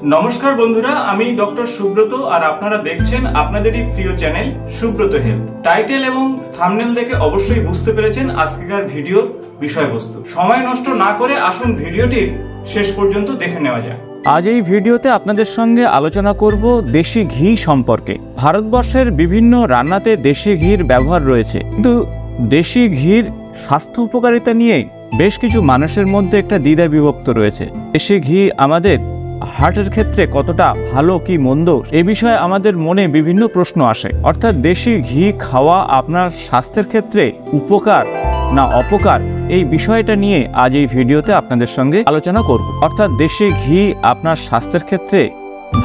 নমস্কার বন্ধুরা, আমি ডক্টর সুব্রত আর আপনারা দেখছেন আপনাদেরই প্রিয় চ্যানেল সুব্রত হেলথ। টাইটেল এবং থাম্বনেল দেখে অবশ্যই বুঝতে পেরেছেন আজকের ভিডিওর বিষয়বস্তু। সময় নষ্ট না করে আসুন ভিডিওটি শেষ পর্যন্ত দেখে নেওয়া যাক। আজ এই ভিডিওতে আপনাদের সঙ্গে আলোচনা করব দেশি ঘি সম্পর্কে। ভারতবর্ষের বিভিন্ন রান্নাতে দেশি ঘির ব্যবহার রয়েছে, কিন্তু দেশি ঘির স্বাস্থ্য উপকারিতা নিয়ে বেশ কিছু মানুষের মধ্যে একটা দ্বিধা বিভক্ত রয়েছে। দেশি ঘি আমাদের হার্টের ক্ষেত্রে কতটা ভালো কি মন্দ এ বিষয়ে আমাদের মনে বিভিন্ন প্রশ্ন আসে। অর্থাৎ দেশি ঘি খাওয়া আপনার স্বাস্থ্যের ক্ষেত্রে উপকার না অপকার, এই বিষয়টা নিয়ে আজ এই ভিডিওতে আপনাদের সঙ্গে আলোচনা করব। অর্থাৎ দেশি ঘি আপনার স্বাস্থ্যের ক্ষেত্রে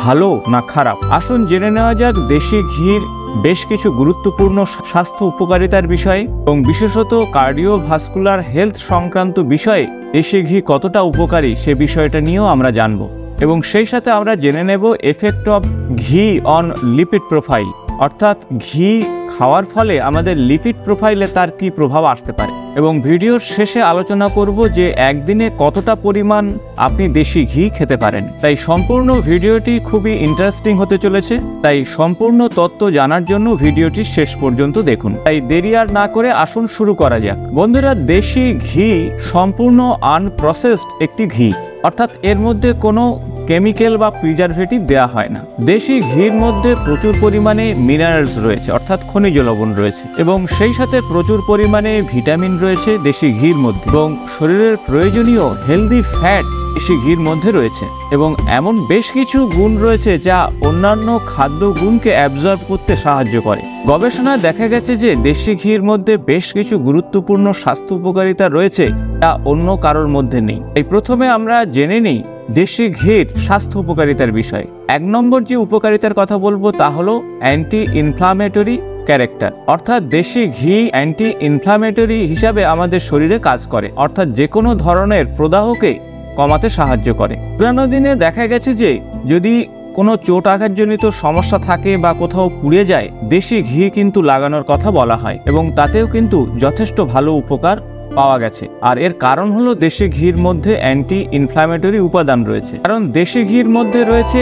ভালো না খারাপ, আসুন জেনে নেওয়া যাক দেশি ঘির বেশ কিছু গুরুত্বপূর্ণ স্বাস্থ্য উপকারিতার বিষয়ে এবং বিশেষত কার্ডিওভাস্কুলার হেলথ সংক্রান্ত বিষয়ে দেশি ঘি কতটা উপকারী সে বিষয়টা নিয়েও আমরা জানব। এবং সেই সাথে আমরা জেনে নেব এফেক্ট অফ ঘি অন লিপিড প্রোফাইল, অর্থাৎ ঘি খাওয়ার ফলে আমাদের লিপিড প্রোফাইলে তার কি প্রভাব আসতে পারে। এবং ভিডিওর শেষে আলোচনা করব যে একদিনে কতটা পরিমাণ আপনি দেশি ঘি খেতে পারেন। তাই সম্পূর্ণ ভিডিওটি খুবই ইন্টারেস্টিং হতে চলেছে, তাই সম্পূর্ণ তথ্য জানার জন্য ভিডিওটি শেষ পর্যন্ত দেখুন। তাই দেরি আর না করে আসুন শুরু করা যাক। বন্ধুরা, দেশি ঘি সম্পূর্ণ আনপ্রসেসড একটি ঘি, অর্থাৎ এর মধ্যে কোনো কেমিক্যাল বা প্রিজারভেটিভ দেওয়া হয় না। দেশি ঘির মধ্যে প্রচুর পরিমাণে মিনারেলস রয়েছে, অর্থাৎ খনিজ লবণ রয়েছে, এবং সেই সাথে প্রচুর পরিমাণে ভিটামিন রয়েছে দেশি ঘির মধ্যে, এবং শরীরের প্রয়োজনীয় হেলদি ফ্যাট দেশি ঘির মধ্যে রয়েছে, এবং এমন বেশ কিছু গুণ রয়েছে যা অন্যান্য খাদ্য গুণকে অ্যাবজর্ব করতে সাহায্য করে। গবেষণায় দেখা গেছে যে দেশি ঘির মধ্যে বেশ কিছু গুরুত্বপূর্ণ স্বাস্থ্য উপকারিতা রয়েছে যা অন্য কারোর মধ্যে নেই। এই প্রথমে আমরা জেনে নিই দেশি ঘির স্বাস্থ্য উপকারিতার বিষয়। 1 নম্বর যে উপকারিতার কথা বলবো তা হলো অ্যান্টি ইনফ্লামেটরি ক্যারেক্টার, অর্থাৎ দেশি ঘি অ্যান্টি ইনফ্লামেটরি হিসাবে আমাদের শরীরে কাজ করে, অর্থাৎ যে কোনো ধরনের প্রদাহকে কমাতে সাহায্য করে। পুরানো দিনে দেখা গেছে যে যদি কোনো চোট আঘাতজনিত সমস্যা থাকে বা কোথাও পুড়ে যায়, দেশি ঘি কিন্তু লাগানোর কথা বলা হয়, এবং তাতেও কিন্তু যথেষ্ট ভালো উপকার পাওয়া গেছে। আর এর কারণ হলো দেশি ঘির মধ্যে অ্যান্টি ইনফ্লামেটরি উপাদান রয়েছে, কারণ দেশি ঘির মধ্যে রয়েছে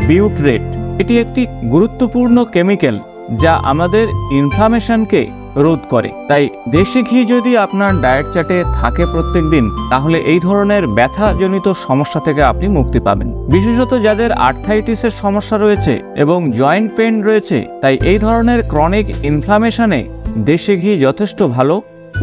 বিউটরেট। এটি একটি গুরুত্বপূর্ণ কেমিক্যাল যা আমাদের ইনফ্লামেশনকে রোধ করে। তাই দেশি ঘি যদি আপনার ডায়েট চার্টে থাকে প্রত্যেক দিন, তাহলে এই ধরনের ব্যথাজনিত সমস্যা থেকে আপনি মুক্তি পাবেন। বিশেষত যাদের আর্থ্রাইটিসের সমস্যা রয়েছে এবং জয়েন্ট পেন রয়েছে, তাই এই ধরনের ক্রনিক ইনফ্লামেশনে দেশি ঘি যথেষ্ট ভালো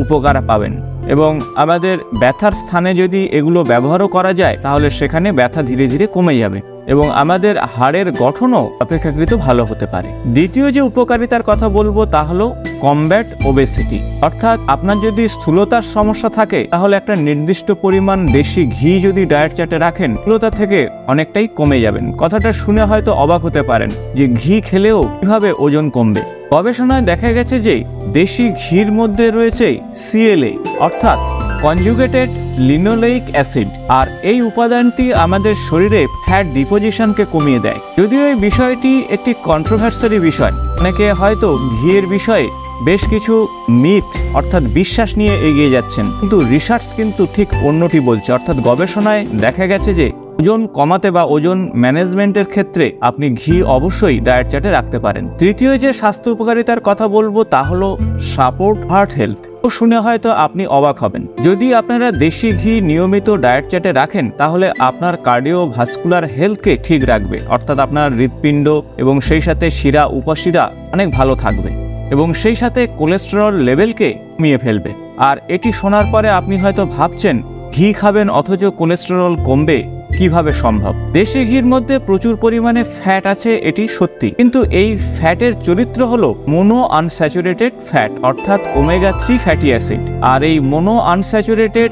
উপকার পাবেন। এবং আমাদের ব্যথার স্থানে যদি এগুলো ব্যবহারও করা যায়, তাহলে সেখানে ব্যথা ধীরে ধীরে কমে যাবে এবং আমাদের হাড়ের গঠনও অপেক্ষাকৃত ভালো হতে পারে। দ্বিতীয় যে উপকারিতার কথা বলবো তা হলো কমব্যাট ওবেসিটি, অর্থাৎ আপনার যদি স্থূলতার সমস্যা থাকে, তাহলে একটা নির্দিষ্ট পরিমাণ দেশি ঘি যদি ডায়েট চার্টে রাখেন, স্থূলতা থেকে অনেকটাই কমে যাবেন। কথাটা শুনে হয়তো অবাক হতে পারেন যে ঘি খেলেও কিভাবে ওজন কমবে। গবেষণায় দেখা গেছে যে দেশি ঘির মধ্যে রয়েছে সিএলএ, অর্থাৎ কনজুগেটেড লিনোলেইক অ্যাসিড, আর এই উপাদানটি আমাদের শরীরে ফ্যাট ডিপোজিশনকে কমিয়ে দেয়। যদিও এই বিষয়টি একটি কন্ট্রোভার্সারি বিষয়, অনেকে হয়তো ঘিয়ের বিষয়ে বেশ কিছু মিথ অর্থাৎ বিশ্বাস নিয়ে এগিয়ে যাচ্ছেন, কিন্তু রিসার্চ কিন্তু ঠিক অন্যটি বলছে। অর্থাৎ গবেষণায় দেখা গেছে যে ওজন কমাতে বা ওজন ম্যানেজমেন্টের ক্ষেত্রে আপনি ঘি অবশ্যই ডায়েট চার্টে রাখতে পারেন। তৃতীয় যে স্বাস্থ্য উপকারিতার কথা বলবো তা হলো সাপোর্ট হার্ট হেলথ। শুনে হয়তো আপনি অবাক হবেন, যদি আপনারা দেশি ঘি নিয়মিত ডায়েট চার্টে রাখেন, তাহলে আপনার কার্ডিওভাস্কুলার হেলথকে ঠিক রাখবে, অর্থাৎ আপনার হৃৎপিণ্ড এবং সেই সাথে শিরা উপশিরা অনেক ভালো থাকবে, এবং সেই সাথে কোলেস্টেরল লেভেলকে কমিয়ে ফেলবে। আর এটি শোনার পরে আপনি হয়তো ভাবছেন ঘি খাবেন অথচ কোলেস্টেরল কমবে, কিভাবে সম্ভব? দেশি ঘির মধ্যে প্রচুর পরিমাণে ফ্যাট আছে, এটি সত্যি, কিন্তু এই ফ্যাটের চরিত্র হলো মোনো আনস্যাচুরেটেড ফ্যাট, অর্থাৎ ওমেগা 3 ফ্যাটি অ্যাসিড। আর এই mono unsaturated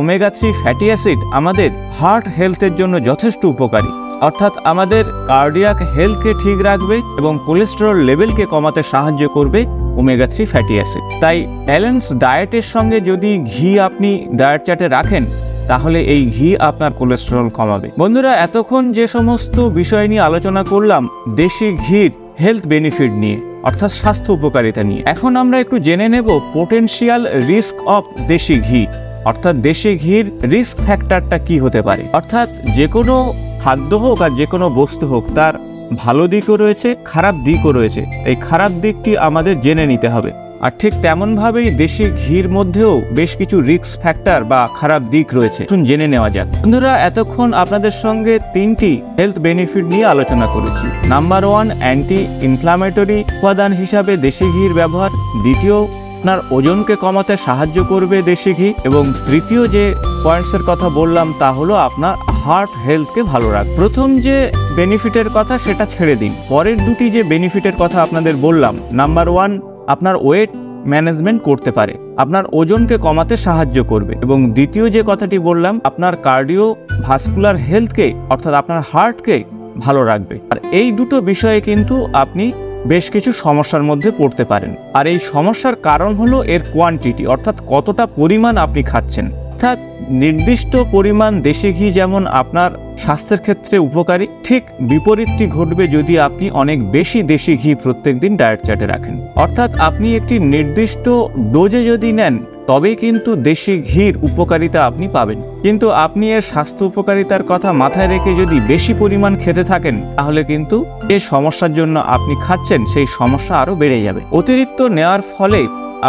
omega 3 fatty acid আমাদের হার্ট হেলথের জন্য যথেষ্ট উপকারী, অর্থাৎ আমাদের কার্ডিয়াক হেলথকে ঠিক রাখবে এবং কোলেস্টেরল লেভেলকে কমাতে সাহায্য করবে ওমেগা 3 ফ্যাটি অ্যাসিড। তাই ব্যালেন্স ডায়েটের সঙ্গে যদি ঘি আপনি ডায়েট চার্টে রাখেন, তাহলে এই ঘি আপনার কোলেস্টেরল কমাবে। বন্ধুরা, এতক্ষণ যে সমস্ত বিষয় নিয়ে আলোচনা করলাম দেশি ঘির হেলথ বেনিফিট নিয়ে, অর্থাৎ স্বাস্থ্য উপকারিতা নিয়ে, এখন আমরা একটু জেনে নেব পোটেনশিয়াল রিস্ক অফ দেশি ঘি, অর্থাৎ দেশি ঘির রিস্ক ফ্যাক্টরটা কি হতে পারে। অর্থাৎ যে কোনো খাদ্য হোক আর যে কোনো বস্তু হোক তার ভালো দিকও রয়েছে, খারাপ দিকও রয়েছে। এই খারাপ দিকটি আমাদের জেনে নিতে হবে। আর ঠিক তেমনভাবেই দেশি ঘির মধ্যেও বেশ কিছু রিস্ক ফ্যাক্টর বা খারাপ দিক রয়েছে, জেনে নেওয়া যাক। বন্ধুরা, এতক্ষণ আপনাদের সঙ্গে 3টি হেলথ বেনিফিট নিয়ে আলোচনা করেছি। নাম্বার 1, অ্যান্টি ইনফ্লামেটরি উপাদান হিসাবে দেশি ঘির ব্যবহার। দ্বিতীয়, আপনার ওজনকে কমাতে সাহায্য করবে দেশি ঘি। এবং তৃতীয় যে পয়েন্টসের কথা বললাম তা হলো আপনার হার্ট হেলথকে ভালো রাখবে। প্রথম যে বেনিফিটের কথা সেটা ছেড়ে দিন, পরের দুটি যে বেনিফিটের কথা আপনাদের বললাম, নাম্বার 1 আপনার ওয়েট ম্যানেজমেন্ট করতে পারে, আপনার ওজনকে কমাতে সাহায্য করবে। এবং দ্বিতীয় যে কথাটি বললাম, আপনার কার্ডিও ভাস্কুলার হেলথকে অর্থাৎ আপনার হার্টকে ভালো রাখবে। আর এই দুটো বিষয়ে কিন্তু আপনি বেশ কিছু সমস্যার মধ্যে পড়তে পারেন। আর এই সমস্যার কারণ হলো এর কোয়ান্টিটি, অর্থাৎ কতটা পরিমাণ আপনি খাচ্ছেন। অর্থাৎ নির্দিষ্ট পরিমাণ দেশি ঘি যেমন আপনার স্বাস্থ্যের ক্ষেত্রে উপকারী, ঠিক বিপরীতটি ঘটবে যদি আপনি অনেক বেশি দেশি ঘি প্রত্যেকদিন ডায়েট চার্টে রাখেন। অর্থাৎ আপনি একটি নির্দিষ্ট ডোজে যদি নেন তবেই কিন্তু দেশি ঘির উপকারিতা আপনি পাবেন। কিন্তু আপনি এর স্বাস্থ্য উপকারিতার কথা মাথায় রেখে যদি বেশি পরিমাণ খেতে থাকেন তাহলে কিন্তু যে সমস্যার জন্য আপনি খাচ্ছেন সেই সমস্যা আরো বেড়ে যাবে। অতিরিক্ত নেওয়ার ফলে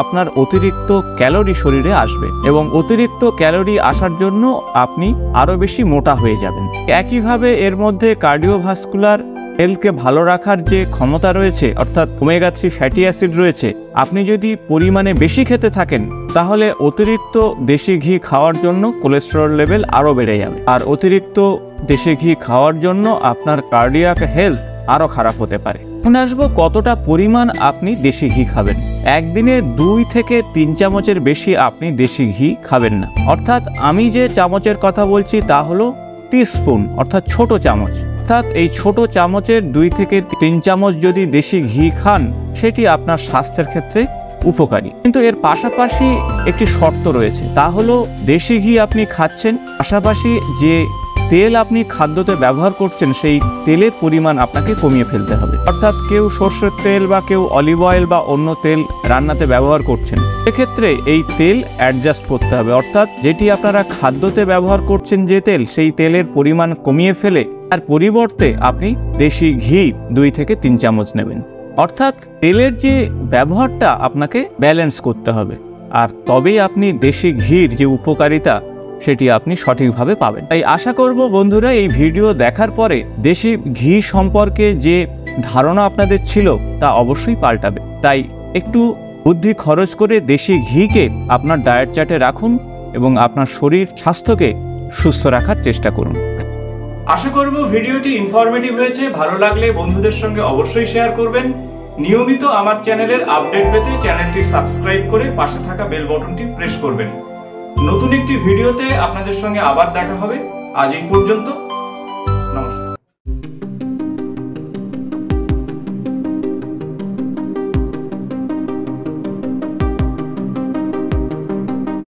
আপনার অতিরিক্ত ক্যালোরি শরীরে আসবে এবং অতিরিক্ত ক্যালোরি আসার জন্য আপনি আরো বেশি মোটা হয়ে যাবেন। একইভাবে এর মধ্যে কার্ডিওভাস্কুলার হেলথকে ভালো রাখার যে ক্ষমতা রয়েছে, অর্থাৎ ওমেগা 3 ফ্যাটি অ্যাসিড রয়েছে, আপনি যদি পরিমাণে বেশি খেতে থাকেন তাহলে অতিরিক্ত দেশি ঘি খাওয়ার জন্য কোলেস্টেরল লেভেল আরো বেড়ে যাবে। আর অতিরিক্ত দেশি ঘি খাওয়ার জন্য আপনার কার্ডিয়াক হেলথ আরো খারাপ হতে পারে। এখন আসবো কতটা পরিমাণ আপনি দেশি ঘি খাবেন। একদিনে 2 থেকে 3 চামচের বেশি আপনি দেশি ঘি খাবেন না। অর্থাৎ আমি যে চামচের কথা বলছি তা হলো টিস্পুন, অর্থাৎ ছোট চামচ। অর্থাৎ এই ছোট চামচের 2 থেকে 3 চামচ যদি দেশি ঘি খান সেটি আপনার স্বাস্থ্যের ক্ষেত্রে উপকারী। কিন্তু এর পাশাপাশি একটি শর্ত রয়েছে, তা হলো দেশি ঘি আপনি খাচ্ছেন, পাশাপাশি যে তেল আপনি খাদ্যতে ব্যবহার করছেন সেই তেলের পরিমাণ আপনাকে কমিয়ে ফেলতে হবে। অর্থাৎ কেউ সরষের তেল বা কেউ অলিভ অয়েল বা অন্য তেল রান্নাতে ব্যবহার করছেন, সেক্ষেত্রে এই তেল অ্যাডজাস্ট করতে হবে। অর্থাৎ যেটি আপনারা খাদ্যতে ব্যবহার করছেন যে তেল, সেই তেলের পরিমাণ কমিয়ে ফেলে তার পরিবর্তে আপনি দেশি ঘি 2 থেকে 3 চামচ নেবেন। অর্থাৎ তেলের যে ব্যবহারটা আপনাকে ব্যালেন্স করতে হবে, আর তবেই আপনি দেশি ঘির যে উপকারিতা সেটি আপনি সঠিকভাবে পাবেন। তাই আশা করব বন্ধুরা এই ভিডিও দেখার পরে দেশি ঘি সম্পর্কে যে ধারণা আপনাদের ছিল তা অবশ্যই পাল্টাবে। তাই একটু বুদ্ধি খরচ করে দেশি ঘিকে আপনার ডায়েট চার্টে রাখুন এবং আপনার শরীর স্বাস্থ্যকে সুস্থ রাখার চেষ্টা করুন। আশা করব ভিডিওটি ইনফরমেটিভ হয়েছে। ভালো লাগলে বন্ধুদের সঙ্গে অবশ্যই শেয়ার করবেন। নিয়মিত আমার চ্যানেলের আপডেট পেতে চ্যানেলটি সাবস্ক্রাইব করে পাশে থাকা বেল বাটনটি প্রেস করবেন। নতুন একটি ভিডিওতে আপনাদের সঙ্গে আবার দেখা হবে। আজ এই পর্যন্ত।